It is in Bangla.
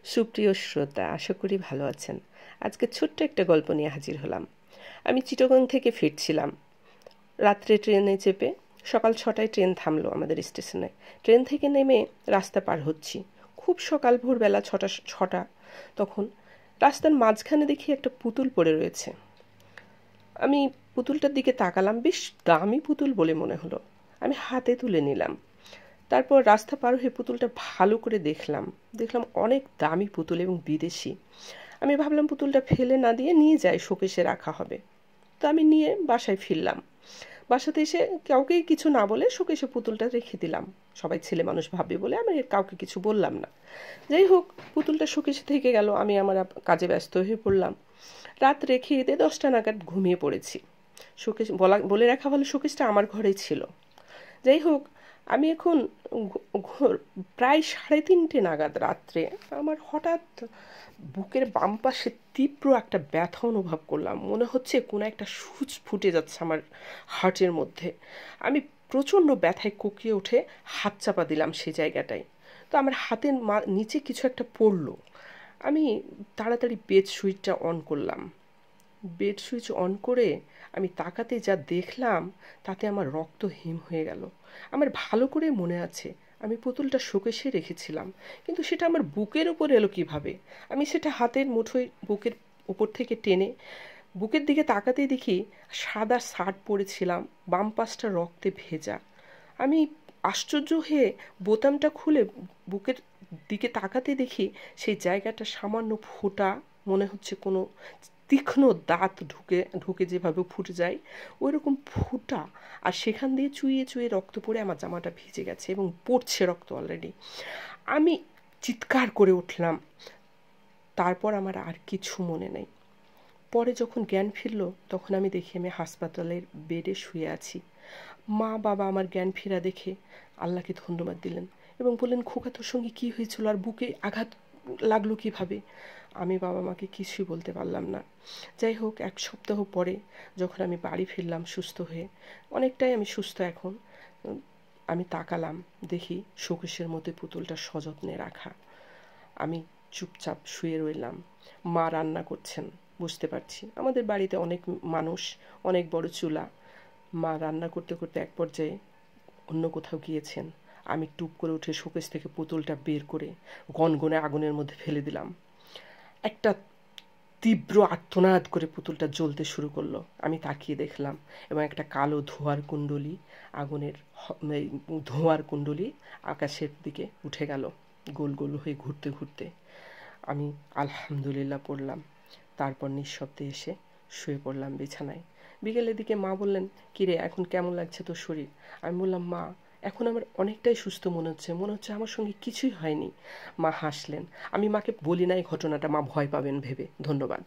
সুপ্রিয় শ্রোতা, আশা করি ভালো আছেন। আজকে ছোট্ট একটা গল্প নিয়ে হাজির হলাম। আমি চিটাগং থেকে ফিরছিলাম রাত্রে ট্রেনে চেপে। সকাল 6টায় ট্রেন থামলো আমাদের স্টেশনে। ট্রেন থেকে নেমে রাস্তা পার হচ্ছি। খুব সকাল, ভোরবেলা 6টা। তখন রাস্তার মাঝখানে দেখি একটা পুতুল পড়ে রয়েছে। আমি পুতুলটার দিকে তাকালাম। বেশ দামি পুতুল বলে মনে হলো। আমি হাতে তুলে নিলাম। তারপর রাস্তা পার হয়ে পুতুলটা ভালো করে দেখলাম অনেক দামি পুতুল এবং বিদেশি। আমি ভাবলাম পুতুলটা ফেলে না দিয়ে নিয়ে যাই, শোকেসে রাখা হবে। তো আমি নিয়ে বাসায় ফিরলাম। বাসাতে এসে কাউকেই কিছু না বলে শোকেসে পুতুলটা রেখে দিলাম। সবাই ছেলে মানুষ ভাববে বলে আমি কাউকে কিছু বললাম না। যাই হোক, পুতুলটা শোকেসে থেকে গেল। আমি আমার কাজে ব্যস্ত হয়ে পড়লাম। রাত রেখে 10টা নাগাদ ঘুমিয়ে পড়েছি। শোকেস বলে রাখা ভালো, শোকেসটা আমার ঘরেই ছিল। যাই হোক, আমি এখন প্রায় 3:30 নাগাদ রাত্রে আমার হঠাৎ বুকের বাম পাশে তীব্র একটা ব্যথা অনুভব করলাম। মনে হচ্ছে কোনো একটা সূচ ফুটে যাচ্ছে আমার হার্টের মধ্যে। আমি প্রচণ্ড ব্যথায় কুঁকিয়ে উঠে হাত চাপা দিলাম সেই জায়গাটায়। তো আমার হাতের নিচে কিছু একটা পড়লো। আমি তাড়াতাড়ি বেড সুইচটা অন করলাম। বেড সুইচ অন করে আমি তাকাতে যা দেখলাম তাতে আমার রক্ত হিম হয়ে গেল। আমার ভালো করে মনে আছে আমি পুতুলটা শোকেসে রেখেছিলাম, কিন্তু সেটা আমার বুকের উপর এলো কিভাবে? আমি সেটা হাতের মুঠোয় বুকের উপর থেকে টেনে বুকের দিকে তাকাতেই দেখি সাদা শার্ট পরেছিলাম, বাম পাশটা রক্তে ভেজা। আমি আশ্চর্য হয়ে বোতামটা খুলে বুকের দিকে তাকাতে দেখি সেই জায়গাটা সামান্য ফোঁটা, মনে হচ্ছে কোনো তীক্ষ্ণ দাঁত ঢুকে যেভাবে ফুটে যায় ওইরকম ফুটা। আর সেখান দিয়ে চুইয়ে চুইয়ে রক্ত পড়ে আমার জামাটা ভিজে গেছে এবং পড়ছে রক্ত অলরেডি। আমি চিৎকার করে উঠলাম। তারপর আমার আর কিছু মনে নেই। পরে যখন জ্ঞান ফিরল তখন আমি দেখি আমি হাসপাতালের বেডে শুয়ে আছি। মা বাবা আমার জ্ঞান ফেরা দেখে আল্লাহকে ধন্যবাদ দিলেন এবং বললেন, খোকা তোর সঙ্গে কী হয়েছিল আর বুকে আঘাত লাগলো কিভাবে? আমি বাবা মাকে কিছুই বলতে পারলাম না। যাই হোক, 1 সপ্তাহ পরে যখন আমি বাড়ি ফিরলাম সুস্থ হয়ে, অনেকটাই আমি সুস্থ এখন, আমি তাকালাম, দেখি শোকেসের মধ্যে পুতুলটা সযত্নে রাখা। আমি চুপচাপ শুয়ে রইলাম। মা রান্না করছেন, বুঝতে পারছি আমাদের বাড়িতে অনেক মানুষ, অনেক বড় চুলা। মা রান্না করতে করতে এক পর্যায়ে অন্য কোথাও গিয়েছেন। আমি টুপ করে উঠে শোকেস থেকে পুতুলটা বের করে গনগনে আগুনের মধ্যে ফেলে দিলাম। একটা তীব্র আর্তনাদ করে পুতুলটা জ্বলতে শুরু করলো। আমি তাকিয়ে দেখলাম এবং একটা কালো ধোঁয়ার কুণ্ডলী আকাশের দিকে উঠে গেল গোল গোল হয়ে ঘুরতে ঘুরতে। আমি আলহামদুলিল্লাহ পড়লাম। তারপর নিঃশব্দে এসে শুয়ে পড়লাম বিছানায়। বিকেলের দিকে মা বললেন, কিরে এখন কেমন লাগছে তোর শরীর? আমি বললাম, মা এখন আমার অনেকটাই সুস্থ মনে হচ্ছে আমার সঙ্গে কিছুই হয়নি। মা হাসলেন। আমি মাকে বলি নাই ঘটনাটা, মা ভয় পাবেন ভেবে। ধন্যবাদ।